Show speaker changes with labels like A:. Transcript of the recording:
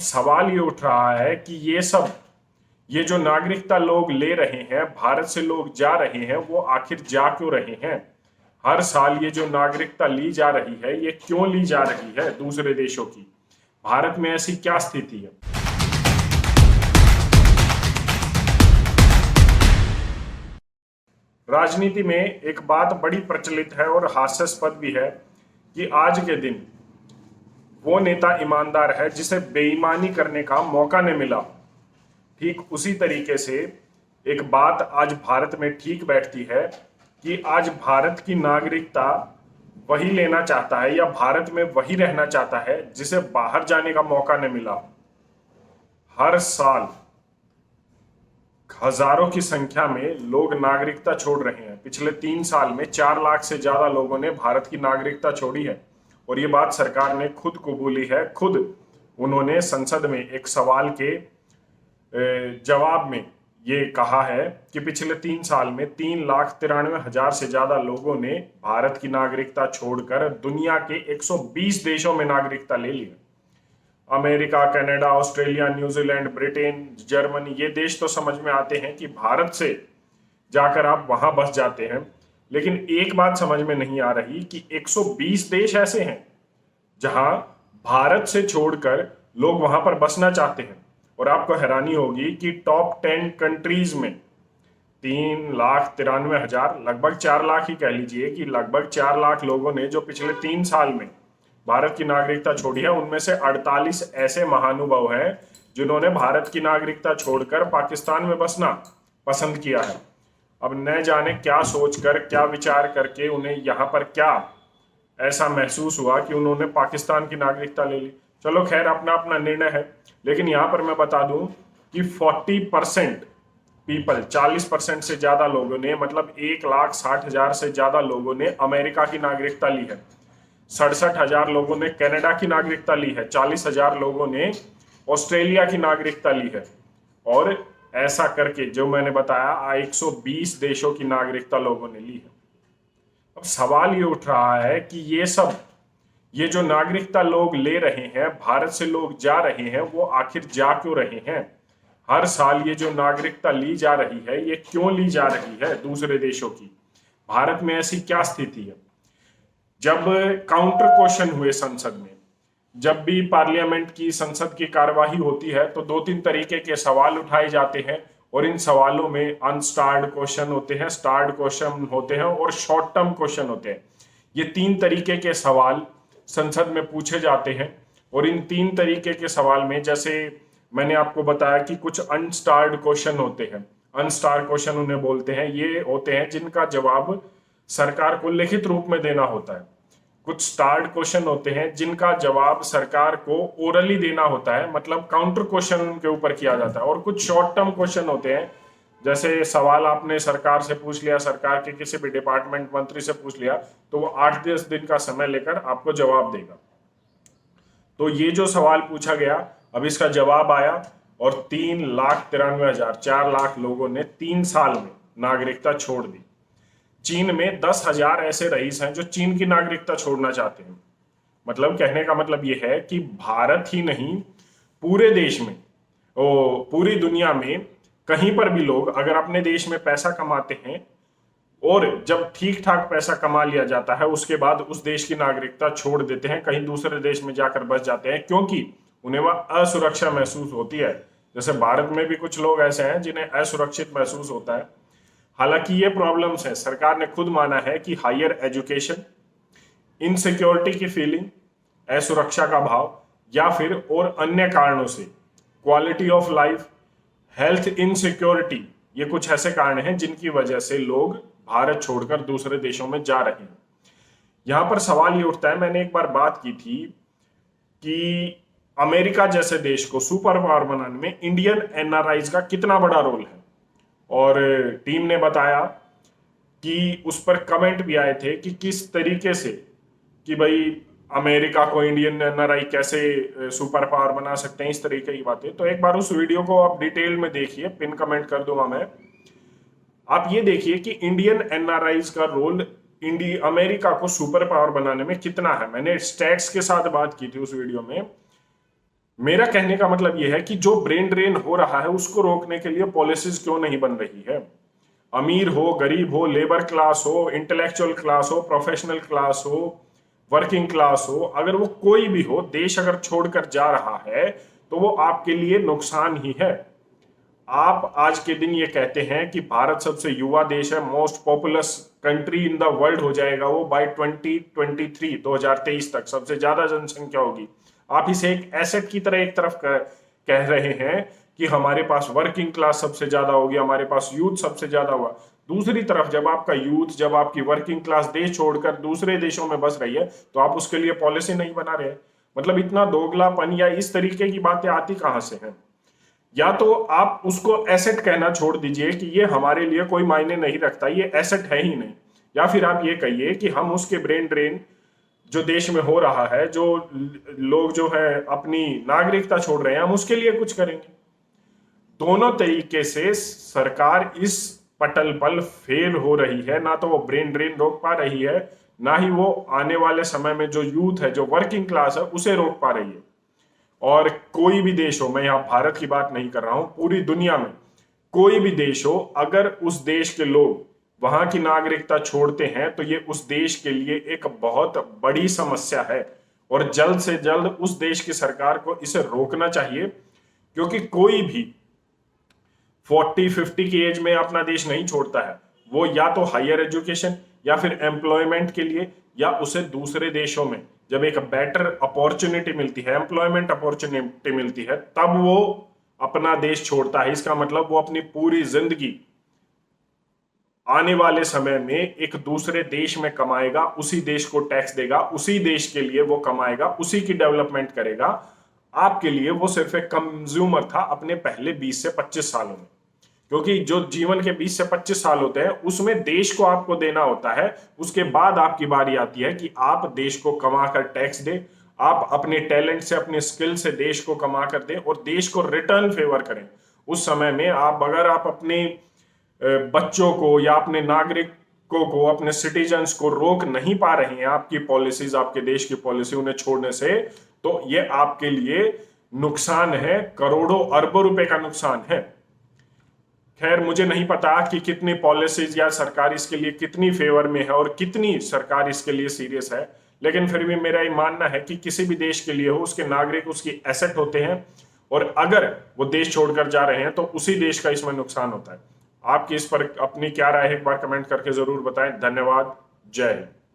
A: सवाल ये उठ रहा है कि ये जो नागरिकता लोग ले रहे हैं, भारत से लोग जा रहे हैं, वो आखिर जा क्यों रहे हैं? हर साल ये जो नागरिकता ली जा रही है, ये क्यों ली जा रही है दूसरे देशों की? भारत में ऐसी क्या स्थिति है? राजनीति में एक बात बड़ी प्रचलित है और हास्यास्पद भी है कि आज के दिन वो नेता ईमानदार है जिसे बेईमानी करने का मौका नहीं मिला। ठीक उसी तरीके से एक बात आज भारत में ठीक बैठती है कि आज भारत की नागरिकता वही लेना चाहता है या भारत में वही रहना चाहता है जिसे बाहर जाने का मौका नहीं मिला। हर साल हजारों की संख्या में लोग नागरिकता छोड़ रहे हैं। पिछले 3 साल में 4 लाख से ज्यादा लोगों ने भारत की नागरिकता छोड़ी है और ये बात सरकार ने खुद कबूली है। खुद उन्होंने संसद में एक सवाल के जवाब में ये कहा है कि पिछले 3 साल में 3,93,000 से ज्यादा लोगों ने भारत की नागरिकता छोड़कर दुनिया के 120 देशों में नागरिकता ले ली है। America, Canada, Australia, New Zealand, Britain, Germany, ये देश तो समझ में आते हैं कि भारत से जाकर आप वहां बस जाते हैं। लेकिन एक बात समझ में नहीं आ रही कि 120 देश ऐसे हैं जहां भारत से छोड़कर लोग वहां पर बसना चाहते हैं। और आपको हैरानी होगी कि टॉप 10 कंट्रीज में 3,93,000, लगभग 4 लाख ही कह लीजिए कि लगभग 4 लाख लोगों ने जो पिछले 3 साल में भारत की नागरिकता छोड़ी है, उनमें से 48 ऐसे महानुभाव हैं जिन्होंने भारत की नागरिकता छोड़कर पाकिस्तान में बसना पसंद किया है। अब न जाने क्या सोचकर, क्या विचार करके उन्हें यहाँ पर क्या ऐसा महसूस हुआ कि उन्होंने पाकिस्तान की नागरिकता ले ली। चलो खैर, अपना अपना निर्णय है। लेकिन यहाँ पर मैं बता दूं कि 40% पीपल, 40% से ज्यादा लोगों ने, मतलब 1,60,000 से ज्यादा लोगों ने अमेरिका की नागरिकता ली है। 67,000 लोगों ने कनाडा की नागरिकता ली है। 40,000 लोगों ने ऑस्ट्रेलिया की नागरिकता ली है। और ऐसा करके जो मैंने बताया 120 देशों की नागरिकता लोगों ने ली है। अब सवाल ये उठ रहा है कि ये जो नागरिकता लोग ले रहे हैं, भारत से लोग जा रहे हैं, वो आखिर जा क्यों रहे हैं? हर साल ये जो नागरिकता ली जा रही है, ये क्यों ली जा रही है दूसरे देशों की? भारत में ऐसी क्या स्थिति है? जब काउंटर क्वेश्चन हुए संसद में, जब भी पार्लियामेंट की, संसद की कार्यवाही होती है, तो 2-3 तरीके के सवाल उठाए जाते हैं और इन सवालों में अनस्टार्ड क्वेश्चन होते हैं, स्टार्ड क्वेश्चन होते हैं और शॉर्ट टर्म क्वेश्चन होते हैं। ये 3 तरीके के सवाल संसद में पूछे जाते हैं और इन 3 तरीके के सवाल में, जैसे मैंने आपको बताया कि कुछ अनस्टार्ड क्वेश्चन होते हैं। अनस्टार्ड क्वेश्चन उन्हें बोलते हैं। ये होते हैं जिनका जवाब सरकार को लिखित रूप में देना होता है। कुछ स्टार्ड क्वेश्चन होते हैं जिनका जवाब सरकार को ओरली देना होता है, मतलब काउंटर क्वेश्चन के ऊपर किया जाता है। और कुछ शॉर्ट टर्म क्वेश्चन होते हैं, जैसे सवाल आपने सरकार से पूछ लिया, सरकार के किसी भी डिपार्टमेंट मंत्री से पूछ लिया, तो वो 8-10 दिन का समय लेकर आपको जवाब देगा। तो ये जो सवाल पूछा गया, अब इसका जवाब आया और 3,93,000, 4 लाख लोगों ने 3 साल में नागरिकता छोड़ दी। चीन में 10,000 ऐसे रईस हैं जो चीन की नागरिकता छोड़ना चाहते हैं। मतलब कहने का मतलब यह है कि भारत ही नहीं, पूरे देश में, पूरी दुनिया में कहीं पर भी लोग अगर अपने देश में पैसा कमाते हैं और जब ठीक ठाक पैसा कमा लिया जाता है, उसके बाद उस देश की नागरिकता छोड़ देते हैं, कहीं दूसरे देश में जाकर बस जाते हैं, क्योंकि उन्हें वह असुरक्षा महसूस होती है। जैसे भारत में भी कुछ लोग ऐसे हैं जिन्हें असुरक्षित महसूस होता है। हालांकि ये प्रॉब्लम्स हैं, सरकार ने खुद माना है कि हायर एजुकेशन, इनसिक्योरिटी की फीलिंग, असुरक्षा का भाव या फिर और अन्य कारणों से quality of life, health insecurity, ये कुछ ऐसे कारण हैं जिनकी वजह से लोग भारत छोड़कर दूसरे देशों में जा रहे हैं। यहां पर सवाल ये उठता है, मैंने एक बार बात की थी कि अमेरिका जैसे देश को सुपर पावर बनाने में इंडियन एनआरआईज का कितना बड़ा रोल है। और टीम ने बताया कि उस पर कमेंट भी आए थे कि किस तरीके से कि भाई अमेरिका को इंडियन एनआरआई कैसे सुपर पावर बना सकते हैं, इस तरीके की बातें। तो एक बार उस वीडियो को आप डिटेल में देखिए, पिन कमेंट कर दूंगा मैं। आप ये देखिए कि इंडियन एनआरआईज का रोल अमेरिका को सुपर पावर बनाने में कितना है। मैंने स्टैट्स के साथ बात की थी उस वीडियो में। मेरा कहने का मतलब यह है कि जो ब्रेन ड्रेन हो रहा है उसको रोकने के लिए पॉलिसीज क्यों नहीं बन रही है। अमीर हो, गरीब हो, लेबर क्लास हो, इंटेलेक्चुअल क्लास हो, प्रोफेशनल क्लास हो, वर्किंग क्लास हो, अगर वो कोई भी हो, देश अगर छोड़कर जा रहा है तो वो आपके लिए नुकसान ही है। आप आज के दिन ये कहते हैं कि भारत सबसे युवा देश है, most populous country in the world हो जाएगा वो बाय 2023 तक, सबसे ज्यादा जनसंख्या होगी। आप इसे एक एसेट की तरह एक तरफ कह रहे हैं कि हमारे पास वर्किंग क्लास सबसे ज्यादा होगी, हमारे पास यूथ सबसे ज्यादा होगा। दूसरी तरफ जब आपका यूथ, जब आपकी वर्किंग क्लास देश छोड़कर दूसरे देशों में बस रही है तो आप उसके लिए पॉलिसी नहीं बना रहे। मतलब इतना दोगलापन या इस तरीके की बातें आती कहां से हैं। या तो आप उसको एसेट कहना छोड़ दीजिए कि ये हमारे लिए कोई मायने नहीं रखता, ये एसेट है ही नहीं, या फिर आप ये कहिए कि हम उसके ब्रेन ड्रेन जो देश में हो रहा है, जो लोग जो है अपनी नागरिकता छोड़ रहे हैं, हम उसके लिए कुछ करेंगे। दोनों तरीके से सरकार इस पटल पर फेल हो रही है। ना तो वो ब्रेन ड्रेन रोक पा रही है, ना ही वो आने वाले समय में जो यूथ है, जो वर्किंग क्लास है, उसे रोक पा रही है। और कोई भी देश हो, मैं यहां भारत की बात नहीं कर रहा हूं, पूरी दुनिया में कोई भी देश हो, अगर उस देश के लोग वहां की नागरिकता छोड़ते हैं तो ये उस देश के लिए एक बहुत बड़ी समस्या है और जल्द से जल्द उस देश की सरकार को इसे रोकना चाहिए। क्योंकि कोई भी 40-50 की एज में अपना देश नहीं छोड़ता है, वो या तो हायर एजुकेशन या फिर एम्प्लॉयमेंट के लिए, या उसे दूसरे देशों में जब एक बेटर अपॉर्चुनिटी मिलती है, एम्प्लॉयमेंट अपॉर्चुनिटी मिलती है, तब वो अपना देश छोड़ता है। इसका मतलब वो अपनी पूरी जिंदगी आने वाले समय में एक दूसरे देश में कमाएगा, उसी देश को टैक्स देगा, उसी देश के लिए वो कमाएगा, उसी की डेवलपमेंट करेगा। आपके लिए वो सिर्फ एक कंज्यूमर था अपने पहले 20 से 25 सालों में। क्योंकि जो जीवन के 20 से 25 साल होते हैं उसमें देश को आपको देना होता है। उसके बाद आपकी बारी आती है कि आप देश को कमा कर टैक्स दें, आप अपने टैलेंट से, अपने स्किल से देश को कमा कर दें और देश को रिटर्न फेवर करें। उस समय में अगर आप अपने बच्चों को या अपने नागरिकों को, अपने सिटीजन्स को रोक नहीं पा रहे हैं आपकी पॉलिसीज, आपके देश की पॉलिसी उन्हें छोड़ने से, तो ये आपके लिए नुकसान है, करोड़ों अरबों रुपए का नुकसान है। खैर, मुझे नहीं पता कि कितनी पॉलिसीज या सरकार इसके लिए कितनी फेवर में है और कितनी सरकार इसके लिए सीरियस है, लेकिन फिर भी मेरा ये मानना है कि किसी भी देश के लिए हो, उसके नागरिक उसकी एसेट होते हैं और अगर वो देश छोड़कर जा रहे हैं तो उसी देश का इसमें नुकसान होता है। आपकी इस पर अपनी क्या राय है, एक बार कमेंट करके जरूर बताएं। धन्यवाद। जय हिंद।